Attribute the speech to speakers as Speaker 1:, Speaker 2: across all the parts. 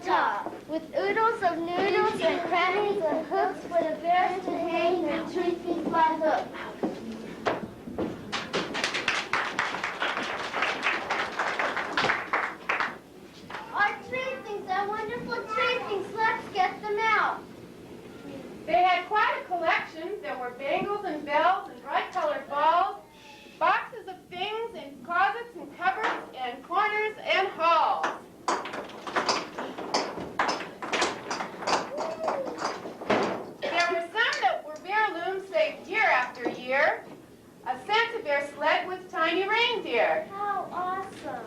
Speaker 1: top, with oodles of noodles and crannies and hooks for the bears to hang their tree feet by hook. Our tree things, our wonderful tree things, let's get them out.
Speaker 2: They had quite a collection. There were bangles and bells and bright-colored balls, boxes of things in closets and cupboards and corners and halls. There were some that were bear looms saved year after year. A Santa Bear sled with tiny reindeer.
Speaker 1: How awesome.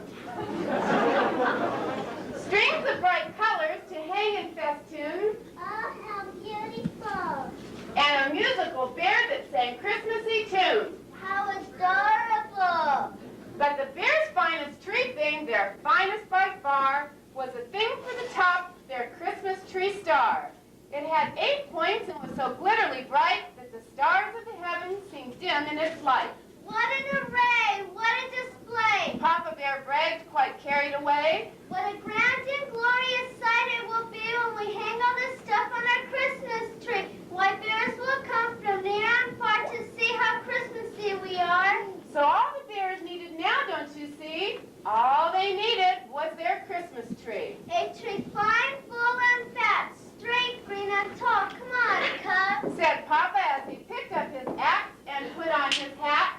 Speaker 2: Strings of bright colors to hang in festoons.
Speaker 1: Oh, how beautiful.
Speaker 2: And a musical bear that sang Christmassy tunes.
Speaker 1: How adorable.
Speaker 2: But the bear's finest tree thing, their finest by far, was a thing for the top, their Christmas tree star. It had 8 points and was so glitterly bright that the stars of the heavens seemed dim in its light.
Speaker 1: What an array! What a display!
Speaker 2: Papa Bear bragged, quite carried away.
Speaker 1: What a grand and glorious sight it will be when we hang all this stuff on our Christmas tree. Why, bears will come from near and far to see how Christmassy we are.
Speaker 2: So all the bears needed now, don't you see? All they needed was their Christmas tree.
Speaker 1: A tree fine, full, and fat, straight, green, and tall. Come on, Cub,
Speaker 2: said Papa as he picked up his axe and put on his hat.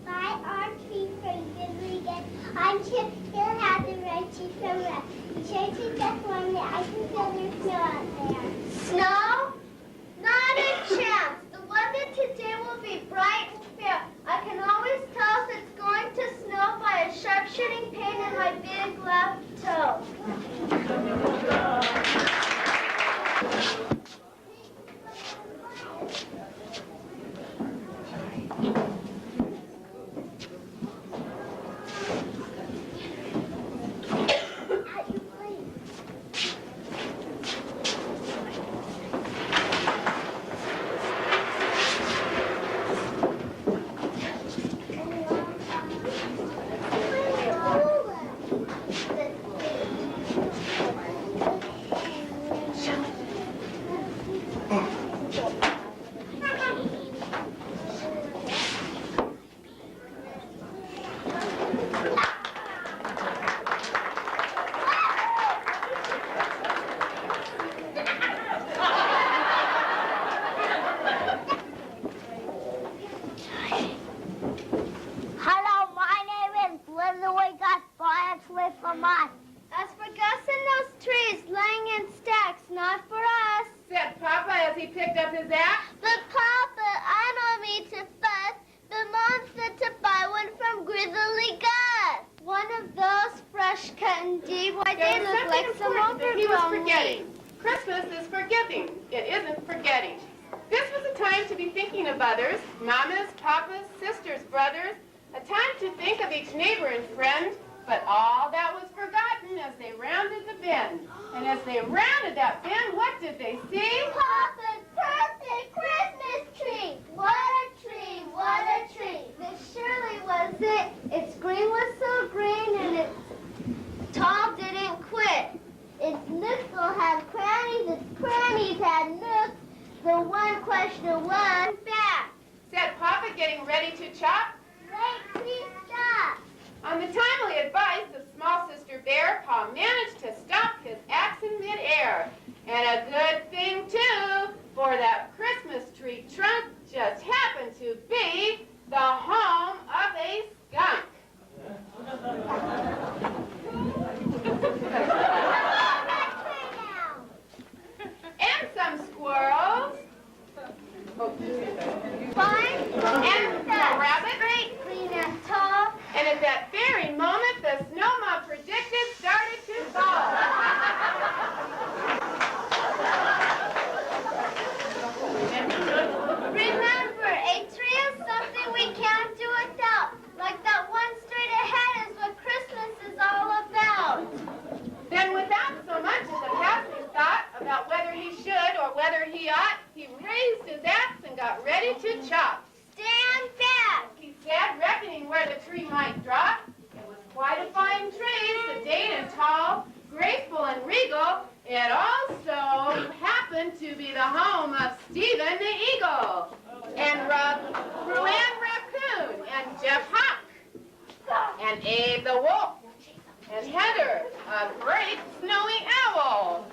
Speaker 1: Buy our tree from Goodwill. I'm sure he'll have the red tree from red. Be sure to just warm it. I can feel there's snow out there. Snow? Not a chance. The weather today will be bright and fair. I can always tell if it's going to snow by a sharp shooting pain in my big left toe. As for Gus and those trees laying in stacks, not for us,
Speaker 2: said Papa as he picked up his axe.
Speaker 1: But Papa, I don't mean to fuss, but Mom said to buy one from Grizzly Gus. One of those fresh cut indeed. Why, they look like some overgrown
Speaker 2: he was forgetting. Christmas is forgiving. It isn't forgetting. This was a time to be thinking of others, mamas, papas, sisters, brothers, a time to think of each neighbor and friend. But all that was forgotten as they rounded the bend. And as they rounded that bend, what did they see?
Speaker 1: Papa's perfect Christmas tree! What a tree! What a tree! This surely was it. Its green was so green and its tall didn't quit. Its nooks all had crannies, its crannies had nooks. The one question was back.
Speaker 2: Said Papa, getting ready to chop.
Speaker 1: Wait, please stop.
Speaker 2: On the timely advice of small sister Bear, Pa managed to stop his axe in midair. And a good thing, too, for that Christmas tree trunk just happened to be the home of a skunk. And some squirrels.
Speaker 1: Fine,
Speaker 2: And a rabbit.
Speaker 1: straight, clean, and tall.
Speaker 2: And at that very moment, the snow mob predicted started to fall. It also happened to be the home of Stephen the Eagle, and Ruan Raccoon, and Jeff Hawk, and Abe the Wolf, and Heather, a great snowy owl.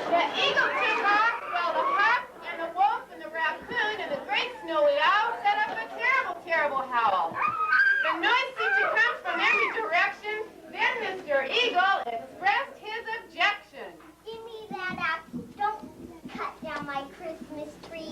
Speaker 2: The eagle took off while the hawk and the wolf and the raccoon and the great snowy owl set up a terrible, terrible howl. The noise seemed to come from every direction. Then Mr. Eagle expressed his objection.
Speaker 1: Give me that axe. Don't cut down my Christmas tree.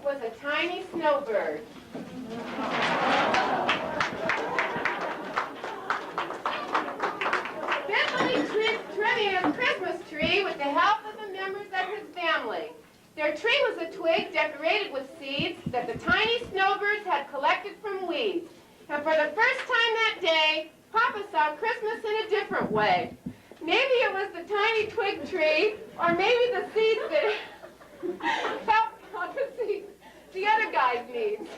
Speaker 2: Was a tiny snowbird. Busily trimming his Christmas tree with the help of the members of his family. Their tree was a twig decorated with seeds that the tiny snowbirds had collected from weeds. And for the first time that day, Papa saw Christmas in a different way. Maybe it was the tiny twig tree, or maybe the seeds that helped Papa see the other guy's needs.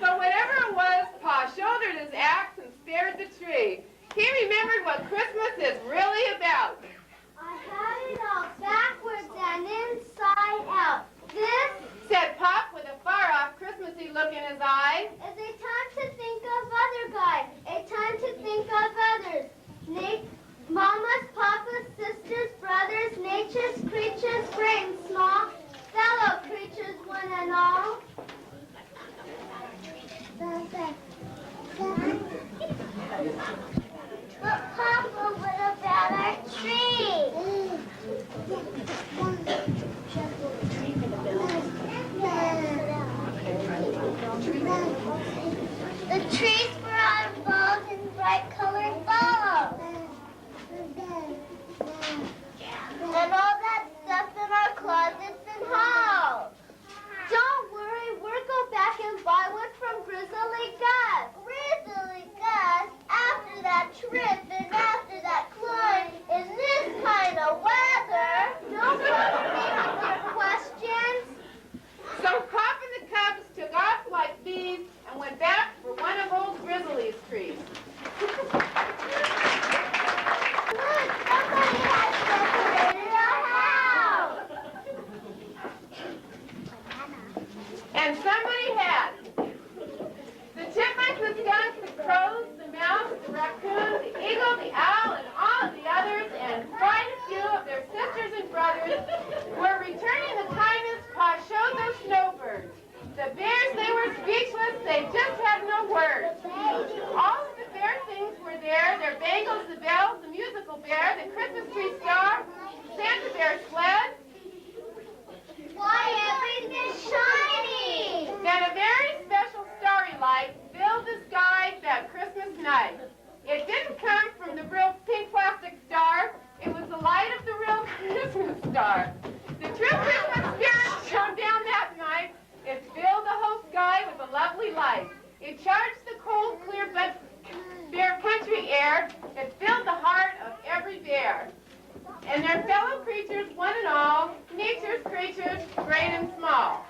Speaker 2: So whatever it was, Pa shouldered his axe and spared the tree. He remembered what Christmas is really about.
Speaker 1: I had it all backwards and inside out. This,
Speaker 2: said Pop with a far-off Christmassy look in his eye,
Speaker 1: is a time to think of other guys, a time to think of others. Mamas, papas, sisters, brothers, nature's creatures, great and small, fellow creatures, one and all. But Papa, what about our tree? The trees for our balls and bright colored balls. And all that stuff in our closets and halls. Don't worry, we'll go back and buy one from Grizzly Gus. Grizzly Gus? After that trip and after that climb, in this kind of weather, don't bother me with your questions.
Speaker 2: So Pop and the Cubs took off like bees and went back for one of old Grizzly's trees.
Speaker 1: Look, somebody has decorated our house.
Speaker 2: And somebody had. The chipmunk, the skunk, the crows, the mouse, the raccoon, the eagle, the owl, and all of the others, and quite a few of their sisters and brothers were returning the kindness Pa showed those snowbirds. The bears, they were speechless. They just had no words. All of the bear things were there. Their bangles, the bells, the musical bear, the Christmas tree star, Santa Bear sled.
Speaker 1: Why, everything's shiny!
Speaker 2: Then a very special starry light filled the sky that Christmas night. It didn't come from the real pink plastic star. It was the light of the real Christmas star. The true Christmas spirit shone down that night. It filled the whole sky with a lovely light. It charged the cold, clear, but bare country air. It filled the heart of every bear. And their fellow creatures, one and all, nature's creatures, great and small.